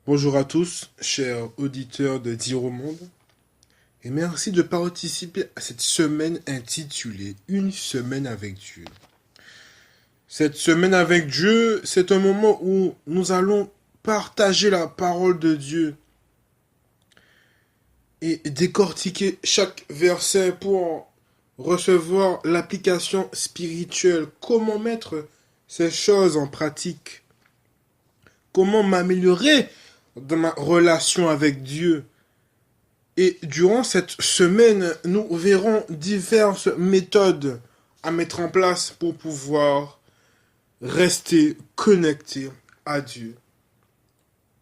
Bonjour à tous, chers auditeurs de Dire au Monde, et merci de participer à cette semaine intitulée Une semaine avec Dieu. Cette semaine avec Dieu, c'est un moment où nous allons partager la parole de Dieu et décortiquer chaque verset pour recevoir l'application spirituelle. Comment mettre ces choses en pratique? Comment m'améliorer dans ma relation avec Dieu? Et durant cette semaine, nous verrons diverses méthodes à mettre en place pour pouvoir rester connecté à Dieu.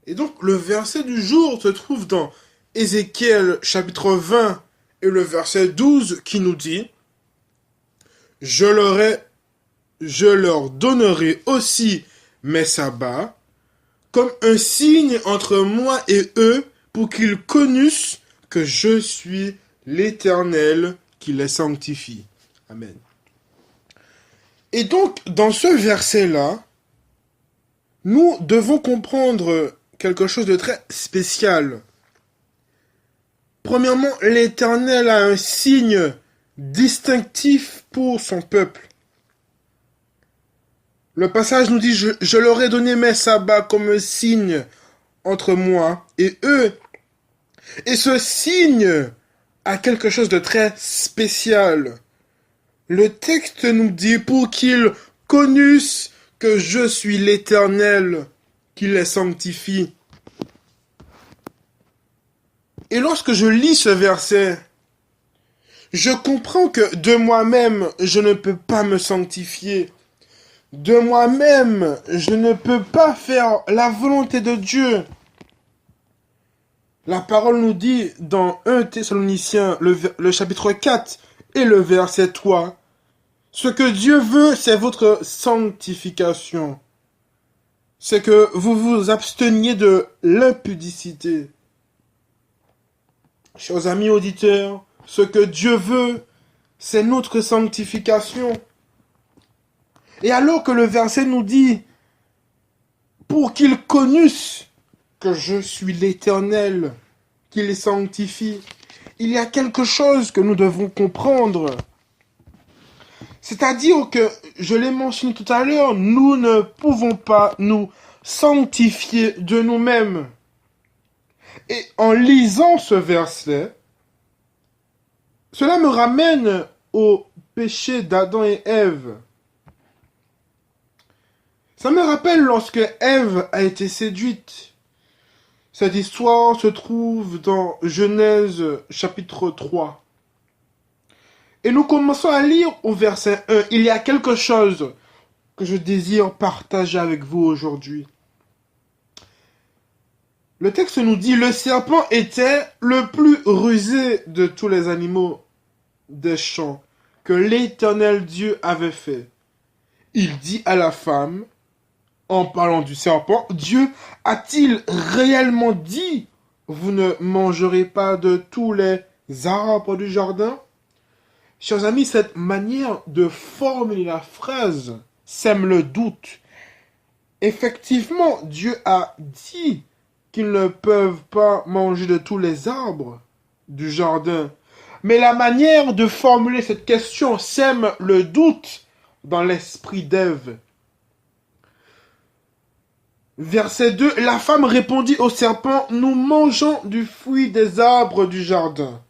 Et donc, le verset du jour se trouve dans Ézéchiel chapitre 20 et le verset 12 qui nous dit je leur donnerai aussi mes sabbats comme un signe entre moi et eux pour qu'ils connaissent que je suis l'Éternel qui les sanctifie. Amen. Et donc, dans ce verset-là, nous devons comprendre quelque chose de très spécial. Premièrement, l'Éternel a un signe distinctif pour son peuple. Le passage nous dit, je leur ai donné mes sabbats comme un signe entre moi et eux. Et ce signe a quelque chose de très spécial. Le texte nous dit pour qu'ils connaissent que je suis l'Éternel qui les sanctifie. Et lorsque je lis ce verset, je comprends que de moi-même, je ne peux pas me sanctifier. De moi-même, je ne peux pas faire la volonté de Dieu. La parole nous dit dans 1 Thessaloniciens, le chapitre 4 et le verset 3, ce que Dieu veut, c'est votre sanctification. C'est que vous vous absteniez de l'impudicité. Chers amis auditeurs, ce que Dieu veut, c'est notre sanctification. Et alors que le verset nous dit, pour qu'ils connaissent que je suis l'Éternel qui les sanctifie, il y a quelque chose que nous devons comprendre. C'est-à-dire que, je l'ai mentionné tout à l'heure, nous ne pouvons pas nous sanctifier de nous-mêmes. Et en lisant ce verset, cela me ramène au péché d'Adam et Ève. Ça me rappelle lorsque Ève a été séduite. Cette histoire se trouve dans Genèse chapitre 3. Et nous commençons à lire au verset 1. Il y a quelque chose que je désire partager avec vous aujourd'hui. Le texte nous dit, le serpent était le plus rusé de tous les animaux des champs que l'Éternel Dieu avait fait. Il dit à la femme, en parlant du serpent, Dieu a-t-il réellement dit, vous ne mangerez pas de tous les arbres du jardin? Chers amis, cette manière de formuler la phrase sème le doute. Effectivement, Dieu a dit qu'ils ne peuvent pas manger de tous les arbres du jardin. Mais la manière de formuler cette question sème le doute dans l'esprit d'Ève. Verset 2, la femme répondit au serpent, nous mangeons du fruit des arbres du jardin.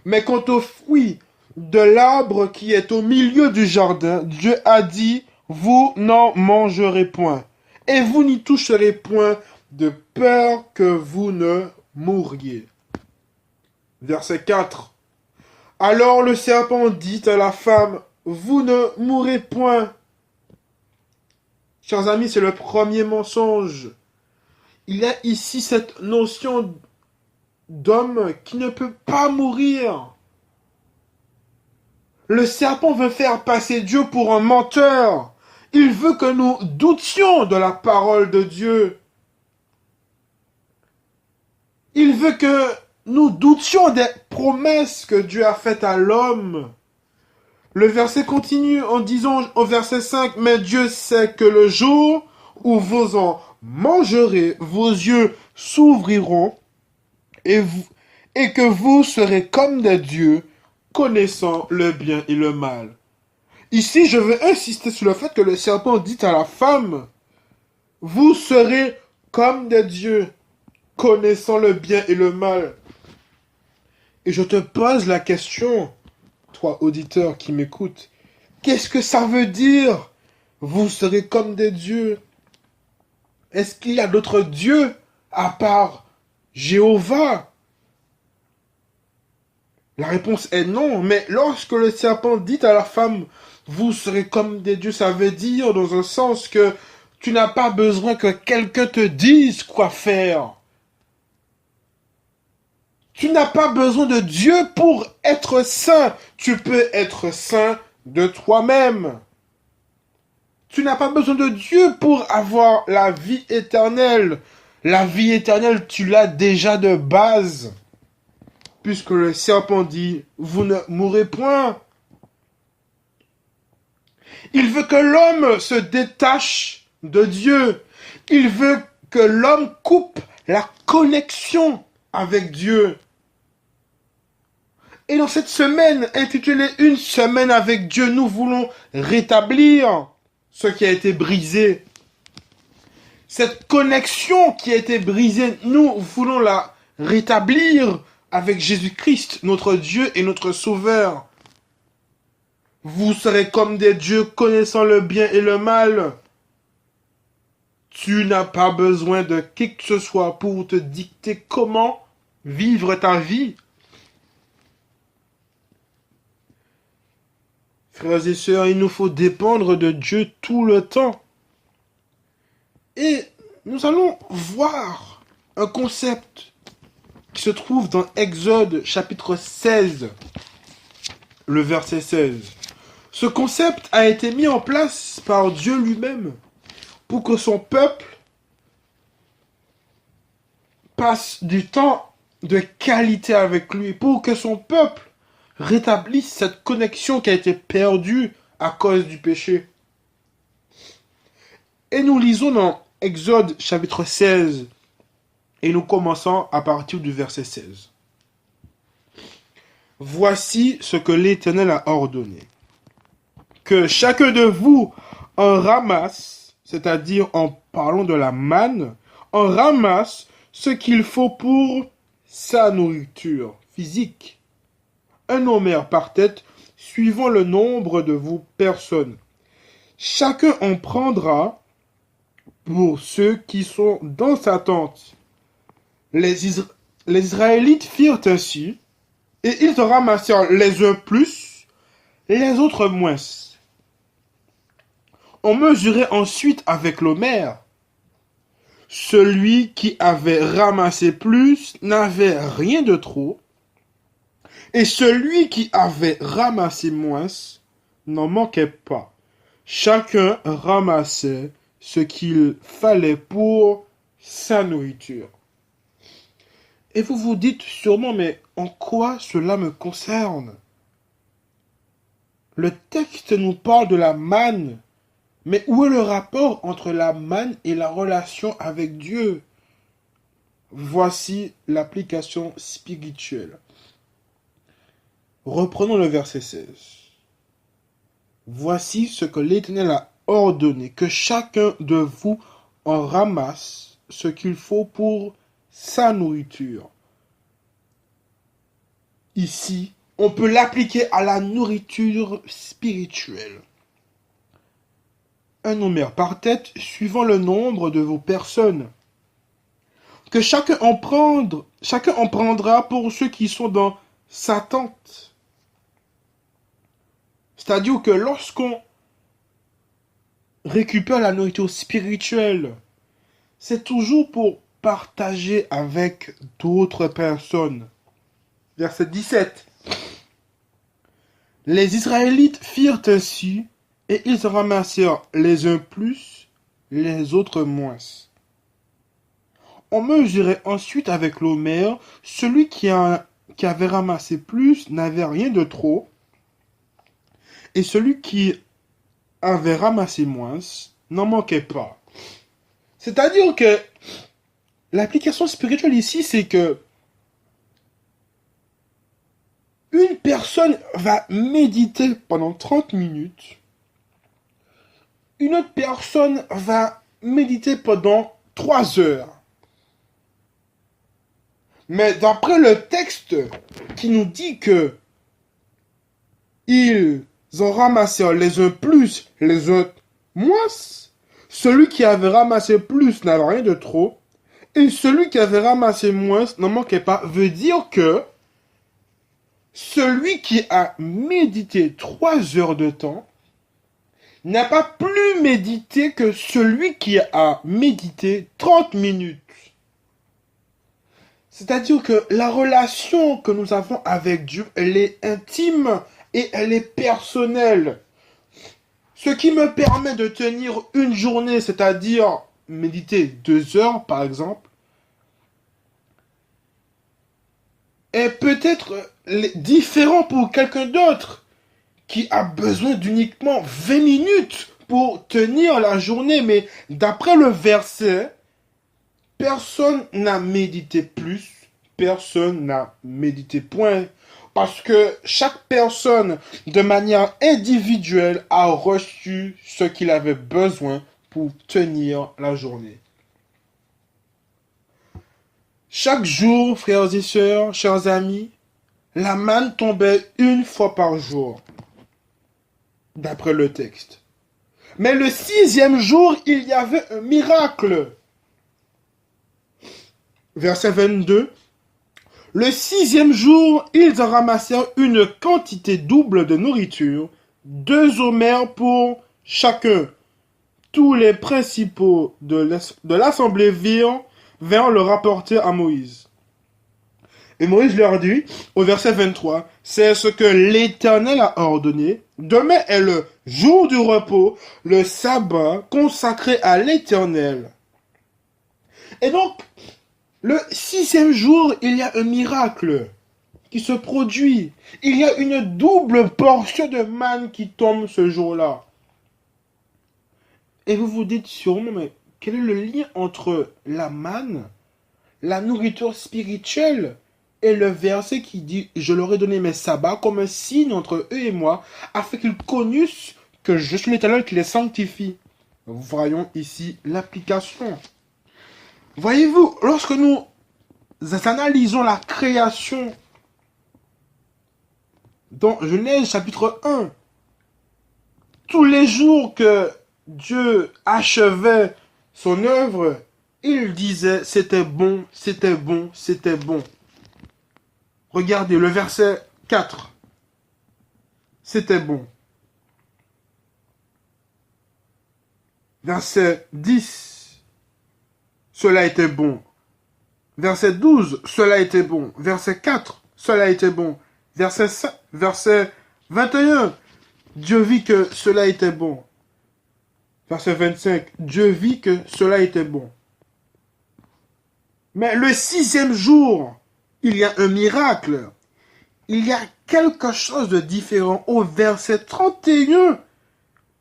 Mais quant au fruit de l'arbre qui est au milieu du jardin, Dieu a dit, vous n'en mangerez point, et vous n'y toucherez point de peur que vous ne mouriez. Verset 4, alors le serpent dit à la femme, vous ne mourrez point. Chers amis, c'est le premier mensonge. Il y a ici cette notion d'homme qui ne peut pas mourir. Le serpent veut faire passer Dieu pour un menteur. Il veut que nous doutions de la parole de Dieu. Il veut que nous doutions des promesses que Dieu a faites à l'homme. Le verset continue en disant au verset 5, mais Dieu sait que le jour où vous en mangerez, vos yeux s'ouvriront et que vous serez comme des dieux, connaissant le bien et le mal. Ici, je veux insister sur le fait que le serpent dit à la femme, vous serez comme des dieux, connaissant le bien et le mal. Et je te pose la question, toi auditeur qui m'écoute, qu'est-ce que ça veut dire? Vous serez comme des dieux. Est-ce qu'il y a d'autres dieux à part Jéhovah? La réponse est non, mais lorsque le serpent dit à la femme, vous serez comme des dieux, ça veut dire dans un sens que tu n'as pas besoin que quelqu'un te dise quoi faire. Tu n'as pas besoin de Dieu pour être saint. Tu peux être saint de toi-même. Tu n'as pas besoin de Dieu pour avoir la vie éternelle. La vie éternelle, tu l'as déjà de base. Puisque le serpent dit, vous ne mourrez point. Il veut que l'homme se détache de Dieu. Il veut que l'homme coupe la connexion avec Dieu. Et dans cette semaine intitulée Une semaine avec Dieu, nous voulons rétablir ce qui a été brisé. Cette connexion qui a été brisée, nous voulons la rétablir avec Jésus-Christ, notre Dieu et notre Sauveur. Vous serez comme des dieux connaissant le bien et le mal. Tu n'as pas besoin de qui que ce soit pour te dicter comment vivre ta vie. Frères et sœurs, il nous faut dépendre de Dieu tout le temps. Et nous allons voir un concept qui se trouve dans Exode chapitre 16, le verset 16. Ce concept a été mis en place par Dieu lui-même pour que son peuple passe du temps de qualité avec lui, pour que son peuple rétablisse cette connexion qui a été perdue à cause du péché. Et nous lisons dans Exode chapitre 16 et nous commençons à partir du verset 16. Voici ce que l'Éternel a ordonné. Que chacun de vous en ramasse, c'est-à-dire en parlant de la manne, en ramasse ce qu'il faut pour sa nourriture physique. Un homère par tête, suivant le nombre de vos personnes. Chacun en prendra pour ceux qui sont dans sa tente. Les Israélites firent ainsi, et ils en ramassèrent les uns plus, les autres moins. On mesurait ensuite avec l'homère. Celui qui avait ramassé plus n'avait rien de trop, et celui qui avait ramassé moins n'en manquait pas. Chacun ramassait ce qu'il fallait pour sa nourriture. Et vous vous dites sûrement, mais en quoi cela me concerne? Le texte nous parle de la manne, mais où est le rapport entre la manne et la relation avec Dieu? Voici l'application spirituelle. Reprenons le verset 16. Voici ce que l'Éternel a ordonné, que chacun de vous en ramasse ce qu'il faut pour sa nourriture. Ici, on peut l'appliquer à la nourriture spirituelle. Un homère par tête, suivant le nombre de vos personnes. Que chacun en prendra pour ceux qui sont dans sa tente. C'est-à-dire que lorsqu'on récupère la nourriture spirituelle, c'est toujours pour partager avec d'autres personnes. Verset 17. Les Israélites firent ainsi, et ils ramassèrent les uns plus, les autres moins. On mesurait ensuite avec l'homère, celui qui avait ramassé plus n'avait rien de trop, et celui qui avait ramassé moins n'en manquait pas. C'est-à-dire que l'application spirituelle ici, c'est que une personne va méditer pendant 30 minutes, une autre personne va méditer pendant 3 heures. Mais d'après le texte qui nous dit que ils ont ramassé les uns plus, les autres moins, celui qui avait ramassé plus n'avait rien de trop, et celui qui avait ramassé moins n'en manquait pas, veut dire que celui qui a médité 3 heures de temps n'a pas plus médité que celui qui a médité 30 minutes. C'est-à-dire que la relation que nous avons avec Dieu, elle est intime et elle est personnelle. Ce qui me permet de tenir une journée, c'est-à-dire méditer 2 heures par exemple, est peut-être différent pour quelqu'un d'autre qui a besoin d'uniquement 20 minutes pour tenir la journée. Mais d'après le verset, personne n'a médité plus, personne n'a médité point. Parce que chaque personne, de manière individuelle, a reçu ce qu'il avait besoin pour tenir la journée. Chaque jour, frères et sœurs, chers amis, la manne tombait une fois par jour, d'après le texte. Mais le 6e jour, il y avait un miracle. Verset 22. Le 6e jour, ils en ramassèrent une quantité double de nourriture, 2 homères pour chacun. Tous les principaux de l'assemblée vinrent le rapporter à Moïse. Et Moïse leur dit, au verset 23, c'est ce que l'Éternel a ordonné. Demain est le jour du repos, le sabbat consacré à l'Éternel. Et donc, le 6e jour, il y a un miracle qui se produit. Il y a une double portion de manne qui tombe ce jour-là. Et vous vous dites sûrement, mais quel est le lien entre la manne, la nourriture spirituelle, et le verset qui dit « Je leur ai donné mes sabbats comme un signe entre eux et moi, afin qu'ils connussent que je suis l'Éternel qui les sanctifie. » Voyons ici l'application. Voyez-vous, lorsque nous analysons la création dans Genèse chapitre 1, tous les jours que Dieu achevait son œuvre, il disait c'était bon, c'était bon, c'était bon. Regardez le verset 4. C'était bon. Verset 10. Cela était bon. Verset 12. Cela était bon. Verset 4. Cela était bon. Verset 21. Dieu vit que cela était bon. Verset 25. Dieu vit que cela était bon. Mais le 6e jour, il y a un miracle. Il y a quelque chose de différent. Au verset 31,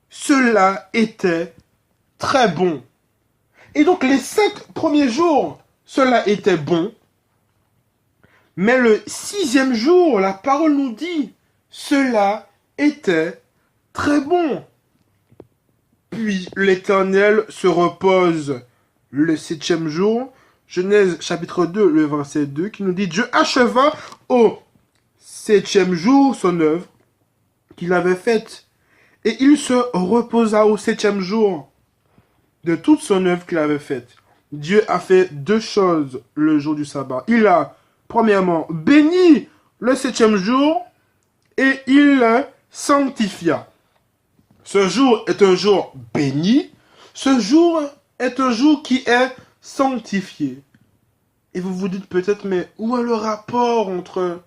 cela était très bon. Et donc les 5 premiers jours, cela était bon. Mais le 6e jour, la parole nous dit, cela était très bon. Puis l'Éternel se repose le 7e jour. Genèse chapitre 2, le verset 2, qui nous dit, Dieu acheva au 7e jour son œuvre qu'il avait faite. Et il se reposa au 7e jour de toute son œuvre qu'il avait faite. Dieu a fait 2 choses le jour du sabbat. Il a, premièrement, béni le 7e jour et il le sanctifia. Ce jour est un jour béni. Ce jour est un jour qui est sanctifié. Et vous vous dites peut-être, mais où est le rapport entre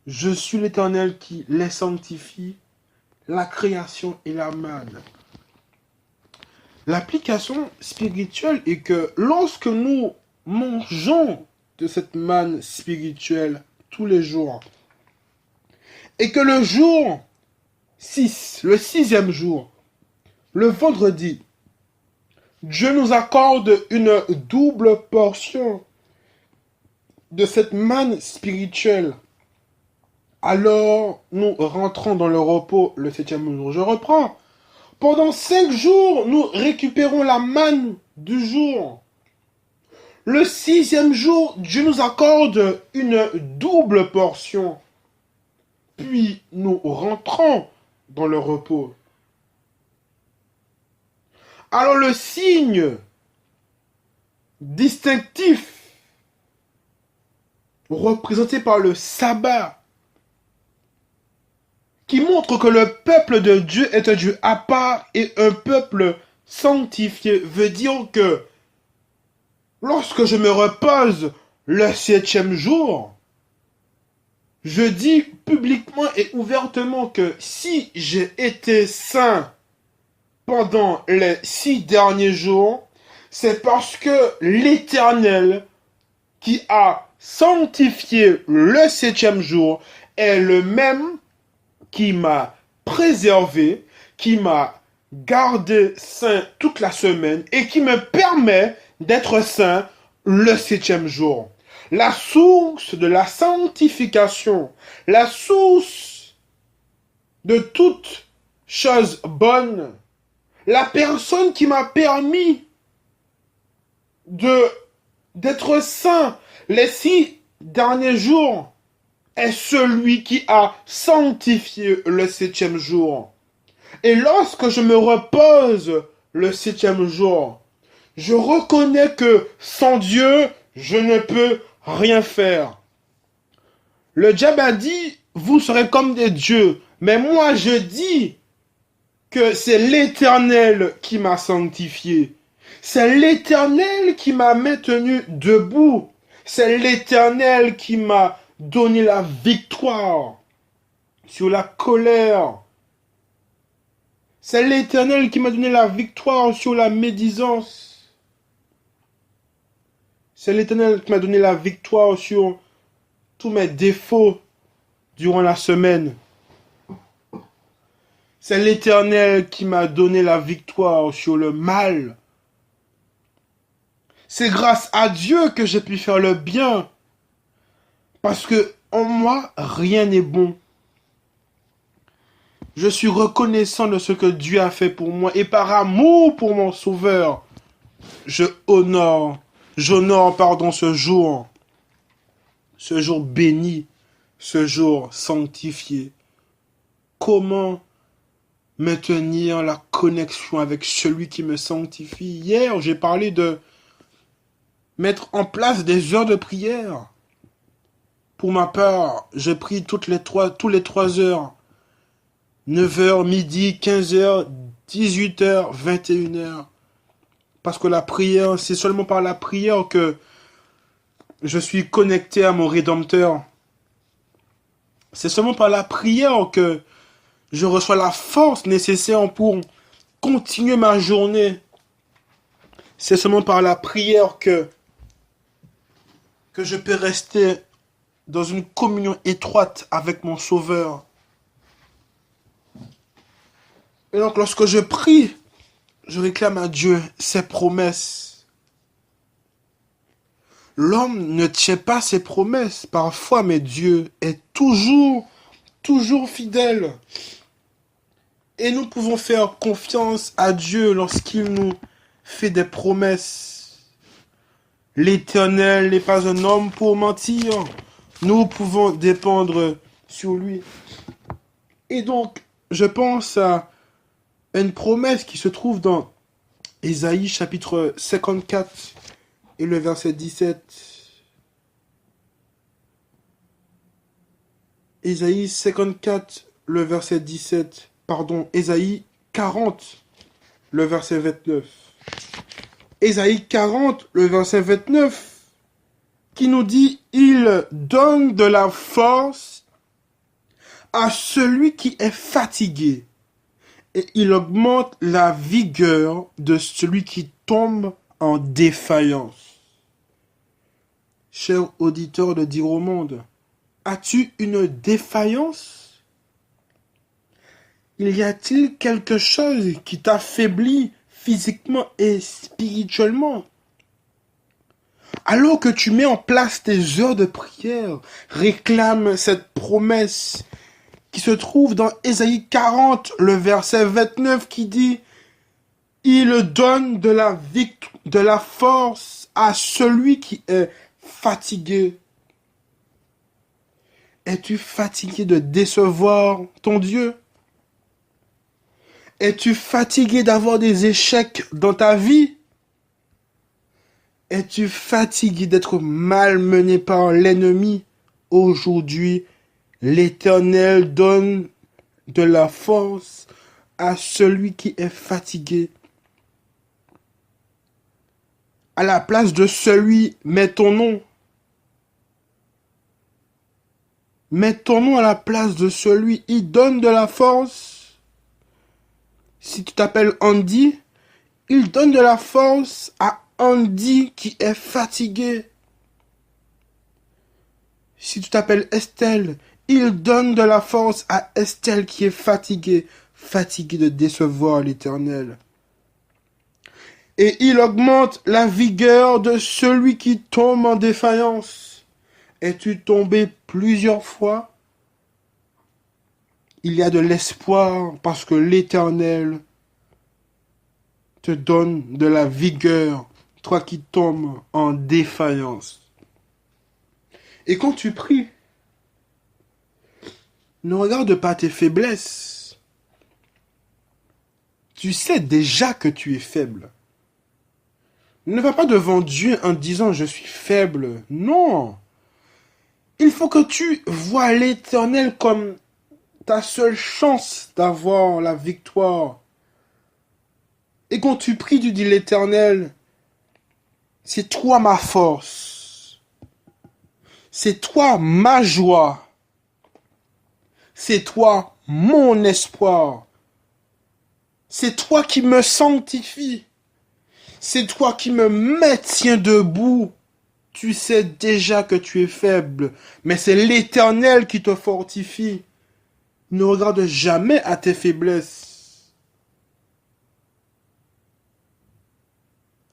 je suis l'Éternel qui les sanctifie, la création et la manne? L'application spirituelle est que lorsque nous mangeons de cette manne spirituelle tous les jours, et que le jour 6, le 6e jour, le vendredi, Dieu nous accorde une double portion de cette manne spirituelle. Alors, nous rentrons dans le repos le 7e jour. Je reprends. Pendant 5 jours, nous récupérons la manne du jour. Le 6e jour, Dieu nous accorde une double portion. Puis, nous rentrons dans le repos. Alors, le signe distinctif représenté par le sabbat, qui montre que le peuple de Dieu est un Dieu à part et un peuple sanctifié, veut dire que lorsque je me repose le 7e jour, je dis publiquement et ouvertement que si j'ai été saint pendant les 6 derniers jours, c'est parce que l'Éternel qui a sanctifié le 7e jour est le même qui m'a préservé, qui m'a gardé saint toute la semaine et qui me permet d'être saint le 7e jour. La source de la sanctification, la source de toute chose bonne, la personne qui m'a permis d'être saint les 6 derniers jours est celui qui a sanctifié le 7e jour. Et lorsque je me repose le 7e jour, je reconnais que sans Dieu, je ne peux rien faire. Le diable a dit, vous serez comme des dieux. Mais moi, je dis que c'est l'Éternel qui m'a sanctifié. C'est l'Éternel qui m'a maintenu debout. C'est l'Éternel qui m'a donné la victoire sur la colère. C'est l'Éternel qui m'a donné la victoire sur la médisance. C'est l'Éternel qui m'a donné la victoire sur tous mes défauts durant la semaine. C'est l'Éternel qui m'a donné la victoire sur le mal. C'est grâce à Dieu que j'ai pu faire le bien. Parce que en moi, rien n'est bon. Je suis reconnaissant de ce que Dieu a fait pour moi. Et par amour pour mon Sauveur, j'honore ce jour. Ce jour béni. Ce jour sanctifié. Comment maintenir la connexion avec celui qui me sanctifie? Hier, j'ai parlé de mettre en place des heures de prière. Pour ma part, je prie tous les 3 heures. 9h, midi, 15h, 18h, 21h. Parce que la prière, c'est seulement par la prière que je suis connecté à mon Rédempteur. C'est seulement par la prière que je reçois la force nécessaire pour continuer ma journée. C'est seulement par la prière que je peux rester dans une communion étroite avec mon Sauveur. Et donc, lorsque je prie, je réclame à Dieu ses promesses. L'homme ne tient pas ses promesses parfois, mais Dieu est toujours fidèle. Et nous pouvons faire confiance à Dieu lorsqu'il nous fait des promesses. L'Éternel n'est pas un homme pour mentir. Nous pouvons dépendre sur lui. Et donc, je pense à une promesse qui se trouve dans Ésaïe chapitre 54 et le verset 17. Ésaïe 54, le verset 17. Pardon, Ésaïe 40, le verset 29. Ésaïe 40, le verset 29, qui nous dit « Il donne de la force à celui qui est fatigué, et il augmente la vigueur de celui qui tombe en défaillance. » Cher auditeur de Dire au Monde, as-tu une défaillance? Y a-t-il quelque chose qui t'affaiblit physiquement et spirituellement. Alors que tu mets en place tes heures de prière, réclame cette promesse qui se trouve dans Ésaïe 40, le verset 29 qui dit « Il donne de la force à celui qui est fatigué. » Es-tu fatigué de décevoir ton Dieu? Es-tu fatigué d'avoir des échecs dans ta vie? Es-tu fatigué d'être malmené par l'ennemi? Aujourd'hui, l'Éternel donne de la force à celui qui est fatigué. À la place de celui, mets ton nom. Mets ton nom à la place de celui, il donne de la force. Si tu t'appelles Andy, il donne de la force à Andy qui est fatigué. Si tu t'appelles Estelle, il donne de la force à Estelle qui est fatiguée, fatiguée de décevoir l'Éternel. Et il augmente la vigueur de celui qui tombe en défaillance. Es-tu tombé plusieurs fois? Il y a de l'espoir parce que l'Éternel te donne de la vigueur, toi qui tombes en défaillance. Et quand tu pries, ne regarde pas tes faiblesses. Tu sais déjà que tu es faible. Ne va pas devant Dieu en disant « je suis faible ». Non. Il faut que tu vois l'Éternel comme ta seule chance d'avoir la victoire. Et quand tu pries, tu dis l'Éternel, c'est toi ma force. C'est toi ma joie. C'est toi mon espoir. C'est toi qui me sanctifie. C'est toi qui me maintiens debout. Tu sais déjà que tu es faible, mais c'est l'Éternel qui te fortifie. Ne regarde jamais à tes faiblesses.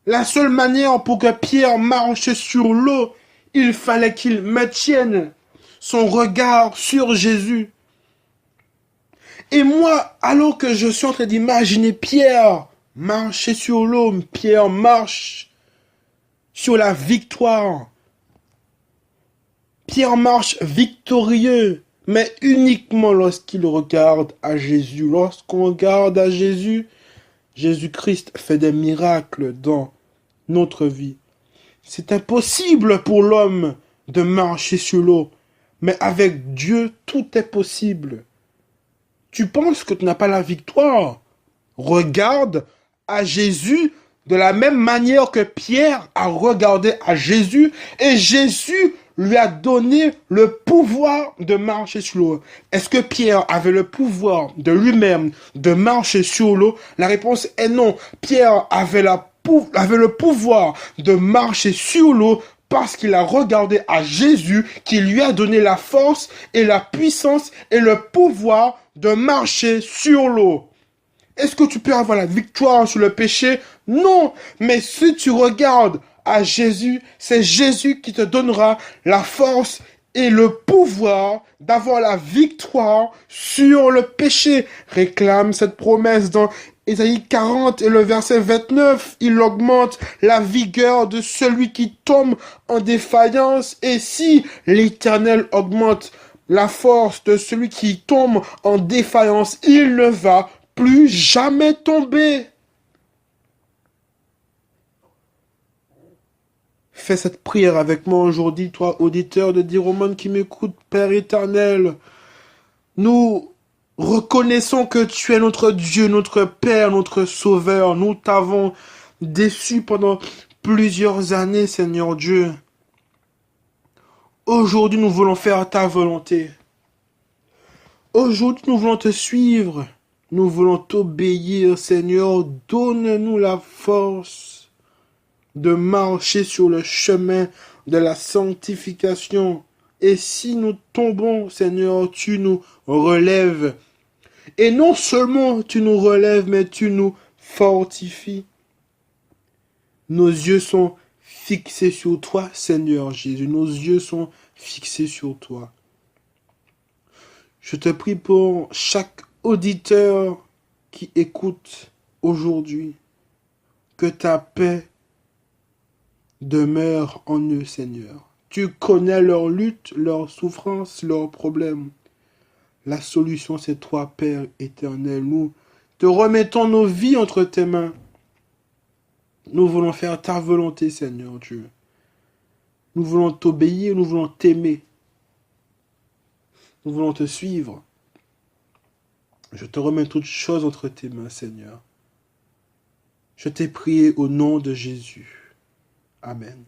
La seule manière pour que Pierre marche sur l'eau, il fallait qu'il maintienne son regard sur Jésus. Et moi, alors que je suis en train d'imaginer Pierre marcher sur l'eau, Pierre marche sur la victoire. Pierre marche victorieux, mais uniquement lorsqu'il regarde à Jésus. Lorsqu'on regarde à Jésus, Jésus-Christ fait des miracles dans notre vie. C'est impossible pour l'homme de marcher sur l'eau, mais avec Dieu, tout est possible. Tu penses que tu n'as pas la victoire? Regarde à Jésus de la même manière que Pierre a regardé à Jésus et Jésus lui a donné le pouvoir de marcher sur l'eau. Est-ce que Pierre avait le pouvoir de lui-même de marcher sur l'eau? La réponse est non. Pierre avait le pouvoir de marcher sur l'eau parce qu'il a regardé à Jésus qui lui a donné la force et la puissance et le pouvoir de marcher sur l'eau. Est-ce que tu peux avoir la victoire sur le péché? Non, mais si tu regardes à Jésus, c'est Jésus qui te donnera la force et le pouvoir d'avoir la victoire sur le péché. Réclame cette promesse dans Ésaïe 40 et le verset 29. Il augmente la vigueur de celui qui tombe en défaillance. Et si l'Éternel augmente la force de celui qui tombe en défaillance, il ne va plus jamais tomber. Fais cette prière avec moi aujourd'hui, toi, auditeur de Diromone qui m'écoute, Père éternel. Nous reconnaissons que tu es notre Dieu, notre Père, notre Sauveur. Nous t'avons déçu pendant plusieurs années, Seigneur Dieu. Aujourd'hui, nous voulons faire ta volonté. Aujourd'hui, nous voulons te suivre. Nous voulons t'obéir, Seigneur. Donne-nous la force de marcher sur le chemin de la sanctification. Et si nous tombons, Seigneur, tu nous relèves. Et non seulement tu nous relèves, mais tu nous fortifie. Nos yeux sont fixés sur toi, Seigneur Jésus. Nos yeux sont fixés sur toi. Je te prie pour chaque auditeur qui écoute aujourd'hui, que ta paix demeure en eux, Seigneur. Tu connais leur lutte, leurs souffrances, leurs problèmes. La solution, c'est toi, Père éternel. Nous te remettons nos vies entre tes mains. Nous voulons faire ta volonté, Seigneur Dieu. Nous voulons t'obéir, nous voulons t'aimer. Nous voulons te suivre. Je te remets toutes choses entre tes mains, Seigneur. Je t'ai prié au nom de Jésus. Amen.